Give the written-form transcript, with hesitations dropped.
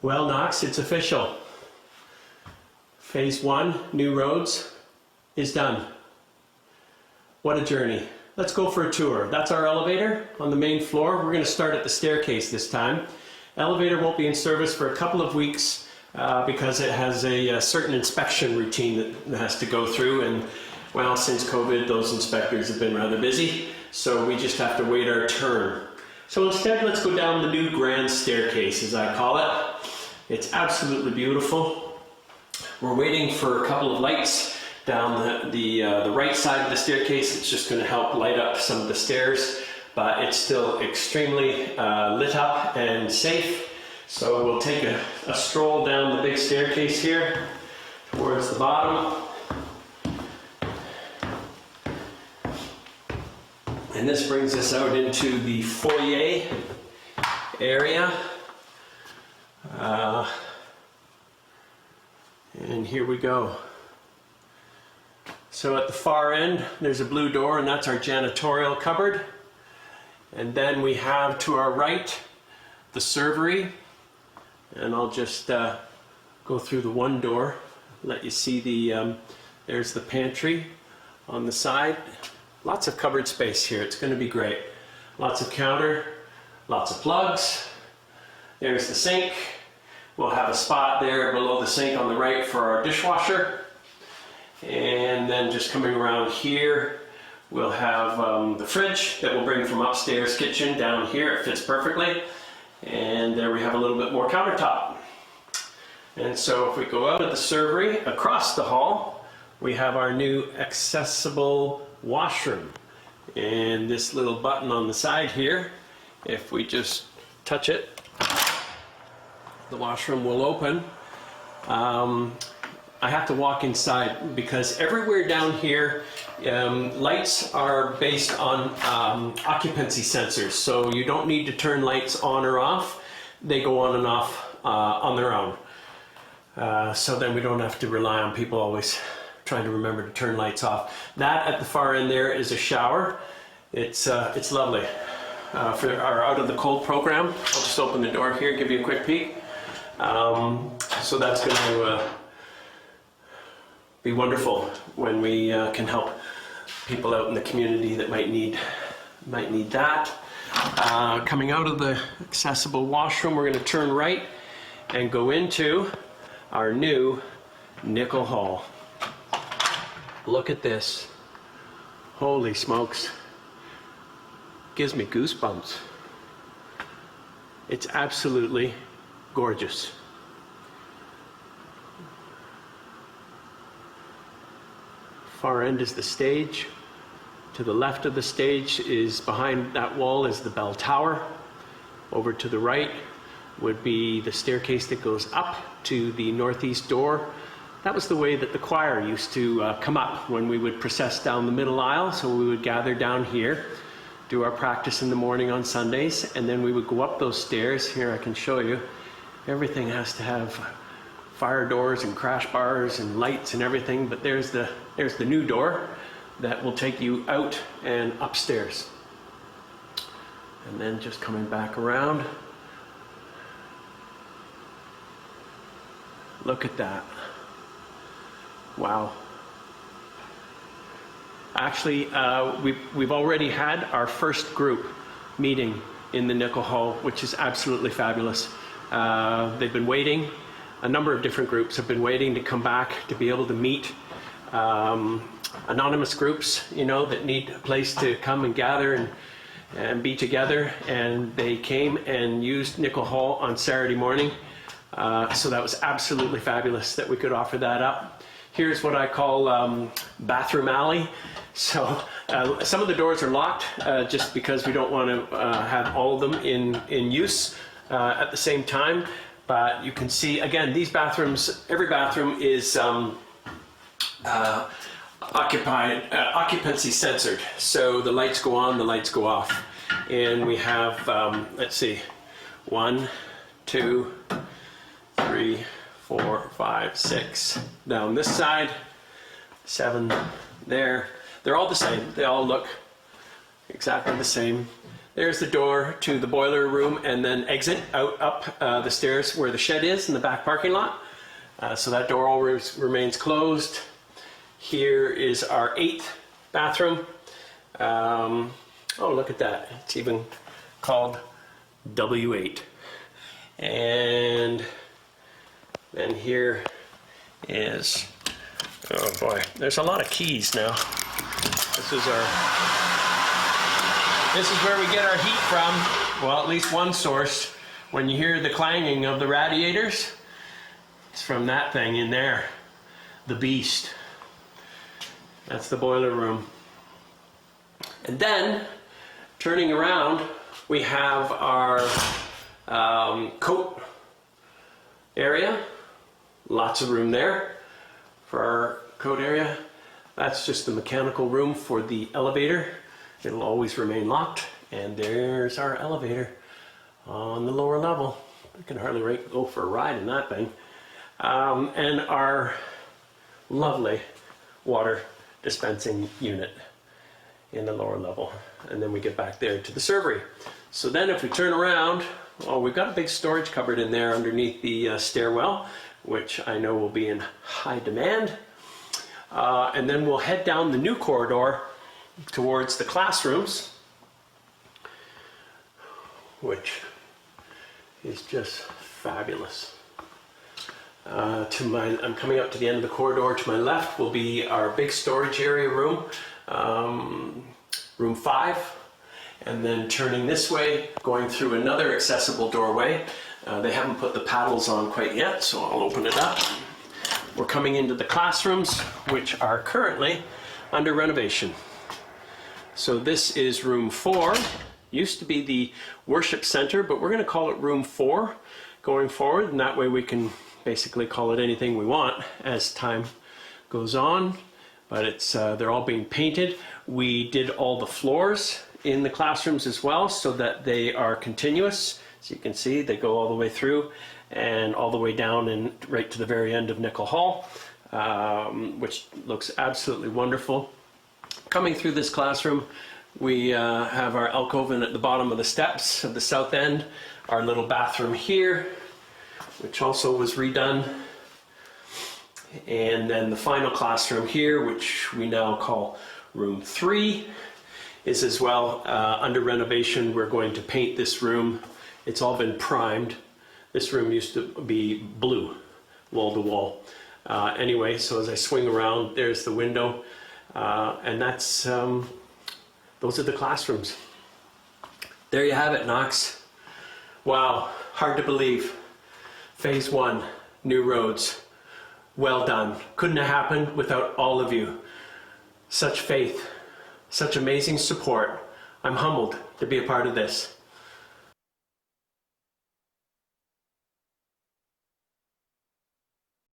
Well, Knox, it's official. Phase 1, new roads, is done. What a journey. Let's go for a tour. That's our elevator on the main floor. We're going to start at the staircase this time. Elevator won't be in service for a couple of weeks because it has a certain inspection routine that it has to go through, and well, since COVID, those inspectors have been rather busy, so we just have to wait our turn. So instead, let's go down the new grand staircase, as I call it. It's absolutely beautiful. We're waiting for a couple of lights down the right side of the staircase. It's just going to help light up some of the stairs, but it's still extremely lit up and safe. So we'll take a stroll down the big staircase here towards the bottom. And this brings us out into the foyer area. And here we go. So at the far end, there's a blue door, and that's our janitorial cupboard. And then we have to our right, the servery. And I'll just go through the one door, let you see there's the pantry on the side. Lots of cupboard space here, it's going to be great. Lots of counter, lots of plugs. There's the sink. We'll have a spot there below the sink on the right for our dishwasher. And then just coming around here, we'll have the fridge that we'll bring from upstairs kitchen down here. It fits perfectly. And there we have a little bit more countertop. And so if we go out of the servery, across the hall, we have our new accessible washroom. And this little button on the side here, if we just touch it, the washroom will open. I have to walk inside because everywhere down here, lights are based on occupancy sensors. So you don't need to turn lights on or off. They go on and off on their own. So then we don't have to rely on people always trying to remember to turn lights off. That at the far end there is a shower. It's lovely. For our Out of the Cold program, I'll just open the door here, give you a quick peek. So that's going to be wonderful when we can help people out in the community that might need that. Coming out of the accessible washroom, we're going to turn right and go into our new nickel hall. Look at this. Holy smokes. Gives me goosebumps. It's absolutely gorgeous. Far end is the stage. To the left of the stage is, behind that wall, is the bell tower. Over to the right would be the staircase that goes up to the northeast door. That was the way that the choir used to come up when we would process down the middle aisle. So we would gather down here, do our practice in the morning on Sundays, and then we would go up those stairs. Here I can show you. Everything has to have fire doors and crash bars and lights and everything, but there's the new door that will take you out and upstairs. And then just coming back around. Look at that. Wow. Actually, we've already had our first group meeting in the Nickel Hall, which is absolutely fabulous. They've been waiting. A number of different groups have been waiting to come back to be able to meet. Anonymous groups, that need a place to come and gather and be together. And they came and used Nickel Hall on Saturday morning. So that was absolutely fabulous that we could offer that up. Here's what I call bathroom alley. So some of the doors are locked just because we don't want to have all of them in use at the same time. But you can see, again, these bathrooms, every bathroom is occupancy censored. So the lights go on, the lights go off. And we have, let's see, 1, 2, 3, 4, 5, 6 down this side, 7 there. They're all the same. They all look exactly the same. there's the door to the boiler room, and then exit out up the stairs where the shed is in the back parking lot. So that door always remains closed. Here is our 8th bathroom. Oh, look at that. It's even called W8. And then here is, oh boy, there's a lot of keys now. This is where we get our heat from. Well, at least one source. When you hear the clanging of the radiators, it's from that thing in there, the beast. That's the boiler room. And then, turning around, we have our coat area. Lots of room there for our coat area. That's just the mechanical room for the elevator. It'll always remain locked. And there's our elevator on the lower level. I can hardly go for a ride in that thing. And our lovely water dispensing unit in the lower level. And then we get back there to the servery. So then if we turn around, well, we've got a big storage cupboard in there underneath the stairwell, which I know will be in high demand. And then we'll head down the new corridor towards the classrooms, which is just fabulous. I'm coming up to the end of the corridor. To my left will be our big storage area room, room 5. And then turning this way, going through another accessible doorway. They haven't put the paddles on quite yet, so I'll open it up. We're coming into the classrooms, which are currently under renovation. So this is room 4. Used to be the worship center, but we're going to call it room 4 going forward, and that way we can basically call it anything we want as time goes on. But it's they're all being painted. We did all the floors in the classrooms as well, so that they are continuous. As you can see, they go all the way through and all the way down and right to the very end of Nickel Hall, which looks absolutely wonderful. Coming through this classroom, we have our alcove at the bottom of the steps of the south end, our little bathroom here, which also was redone, and then the final classroom here, which we now call room 3, is as well under renovation. We're going to paint this room. It's all been primed. This room used to be blue, wall to wall. Anyway, so as I swing around, there's the window, and that's those are the classrooms. There you have it, Knox. Wow, hard to believe. Phase 1, new roads. Well done. Couldn't have happened without all of you. Such faith, such amazing support. I'm humbled to be a part of this.